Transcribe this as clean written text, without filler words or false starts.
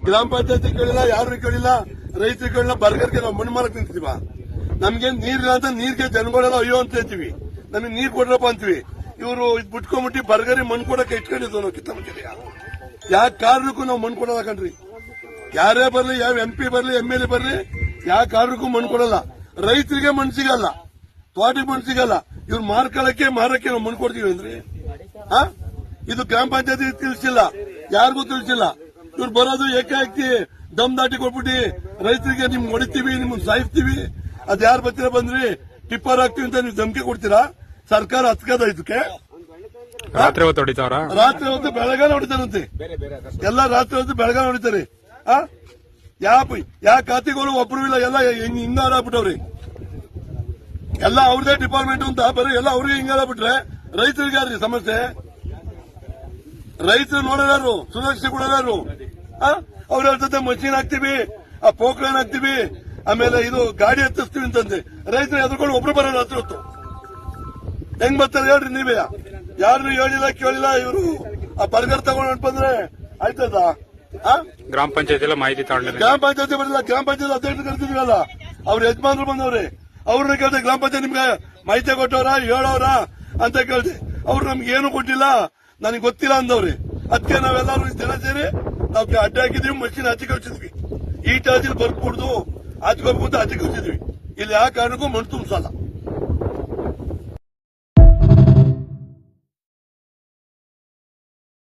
ಗ್ರಾಮ ಪಂಚಾಯತಿ ಕೇಳಿಲ್ಲ, ಯಾರು ಕೇಳಿಲ್ಲ, ರೈತರು ಕೇಳಿಲ್ಲ. ಬರ್ಗರ್ಗೆ ನಾವು ಮಣ್ಣು ಮಾರಕ್ ನಿಂತೀವ. ನಮ್ಗೆ ನೀರಿಲ್ಲ ಅಂತ ನೀರ್ಗೆ ಜನಗಳೆಲ್ಲ ಅಯ್ಯೋ ಅಂತ ಹೇಳ್ತೀವಿ. ನಮಗೆ ನೀರ್ ಕೊಡ್ರಪ್ಪ ಅಂತೀವಿ. ಇವರು ಬಿಟ್ಕೊಂಡ್ಬಿಟ್ಟು ಬರ್ಗರಿ ಮಣ್ಣು ಕೊಡಕ್ಕೆ ಇಟ್ಕೊಂಡಿದ್ವು ನಾವು ಕಿತ್ತಮಂಜಲಿಯ. ಯಾವ ಕಾರಣಕ್ಕೂ ನಾವು ಮಣ್ಣು ಕೊಡಲ್ಲ ಕಣ್ರಿ. ಯಾರೇ ಬರ್ಲಿ, ಯಾವ MP ಬರ್ಲಿ, MLA ಬರ್ಲಿ, ಯಾವ ಕಾರಣಕ್ಕೂ ಮಣ್ಣು ಕೊಡಲ್ಲ. ರೈತರಿಗೆ ಮಣ್ಣು ಸಿಗಲ್ಲ, ತೋಟಕ್ಕೆ ಮಣ್ಣು ಸಿಗಲ್ಲ. ಇವ್ರು ಮಾರಕ್ಕೆ ನಾವು ಮಣ್ಣು ಕೊಡ್ತೀವಿ ಅಂದ್ರೆ ಇದು ಗ್ರಾಮ ಪಂಚಾಯತಿ ತಿಳಿಸಿಲ್ಲ, ಯಾರಿಗೂ ತಿಳಿಸಿಲ್ಲ. ಇವ್ರು ಬರೋದು ಏಕಾಏಕಿ ದಮ್ ದಾಟಿ ಕೊಟ್ಬಿಟ್ಟು ರೈತರಿಗೆ ನಿಮ್ ಹೊಡಿತೀವಿ, ನಿಮ್ಮನ್ನ ಸಾಯಿಸ್ತೀವಿ, ಅದ್ ಯಾರು ಬರ್ತೀರಾ ಬಂದ್ರಿ ಟಿಪ್ಪರ್ ಹಾಕ್ತಿವಿ ಅಂತ ನೀವು ಧಮಕಿ ಕೊಡ್ತೀರಾ? ಸರ್ಕಾರ ಹತ್ಕದ ಇದಕ್ಕೆ. ರಾತ್ರಿ ಹೊತ್ತು ಹೊಡಿತಾವ್ರ? ರಾತ್ರಿ ಹೊತ್ತು ಬೆಳಗಾನ ಹೊಡಿತಾರಂತೆ. ಎಲ್ಲ ರಾತ್ರಿ ಹೊತ್ತು ಬೆಳಗಾನ ಹೊಡಿತಾರೆ. ಯಾವ ಖಾತೆಗಳು ಒಬ್ರು ಇಲ್ಲ, ಎಲ್ಲ ಹಿಂಗಾರಾಗ್ಬಿಟ್ಟವ್ರಿ. ಎಲ್ಲ ಅವ್ರದೇ ಡಿಪಾರ್ಟ್ಮೆಂಟ್ ಅಂತ ಬರೀ ಎಲ್ಲ ಅವ್ರಿಗೆ ಹಿಂಗಾರಾಗ್ಬಿಟ್ರೆ ರೈತರಿಗೆ ಯಾರ್ರಿ ಸಮಸ್ಯೆ? ರೈತರು ನೋಡೋರು, ಸುರಕ್ಷೆ ಕೊಡೋರು. ಅವ್ರ ಜೊತೆ ಮಷೀನ್ ಹಾಕ್ತಿವಿ, ಆ ಪೋಕ್ರೇನ್ ಹಾಕ್ತಿವಿ, ಆಮೇಲೆ ಇದು ಗಾಡಿ ಹತ್ತಿಸ್ತೀವಿ ಅಂತಂದ್ರೆ ರೈತರು ಎದ್ಕೊಂಡು ಒಬ್ರು ಬರೋರು ಹತ್ರ ಹೊತ್ತು ಹೆಂಗ್ ಬರ್ತಾರೆ ಹೇಳ್ರಿ ನೀವೇ? ಯಾರು ಹೇಳಿಲ್ಲ ಕೇಳಿಲ್ಲ. ಇವರು ಆ ಬರ್ಗರ್ ತಗೊಂಡ್ ಬಂದ್ರೆ ಆಯ್ತದ? ಗ್ರಾಮ ಪಂಚಾಯತಿ ಎಲ್ಲ ಮಾಹಿತಿ ತಗೊಂಡ್ರೆ ಗ್ರಾಮ ಪಂಚಾಯತಿ ಬರಲಿಲ್ಲ. ಗ್ರಾಮ ಪಂಚಾಯತ್ ಅಧ್ಯಕ್ಷರು ಕರ್ತಿದ್ವಲ್ಲ, ಅವ್ರ ಯಜಮಾನ್ರು ಬಂದವ್ರೆ. ಅವ್ರನ್ನ ಕೇಳ್ದೆ, ಗ್ರಾಮ ಪಂಚಾಯತ್ ನಿಮ್ಗೆ ಮಾಹಿತಿ ಕೊಟ್ಟವ್ರ, ಹೇಳೋರ ಅಂತ ಕೇಳ್ದೆ. ಅವ್ರು ನಮ್ಗೆ ಏನು ಕೊಟ್ಟಿಲ್ಲ, ನನಗೆ ಗೊತ್ತಿಲ್ಲ ಅಂದವ್ರೆ. ಅದಕ್ಕೆ ನಾವೆಲ್ಲರೂ ಜನ ಸೇರಿ ನಾವು ಅಡ್ಡ ಹಾಕಿದ್ವಿ, ಮಷೀನ್ ಹಚ್ಚಿ ಕಳ್ಸಿದ್ವಿ. ಈ ಚಾರ್ಜಿಲ್ ಬರ್ಕೊಡ್ದು ಹಚ್ಕೋಬೇಕು ಅಂತ ಹಚ್ಚಿ ಕಳ್ಸಿದ್ವಿ. ಇಲ್ಲಿ ಯಾವ ಕಾರಣಕ್ಕೂ ಮಣ್ಣು ತುಂಬಿಸಲ್ಲ.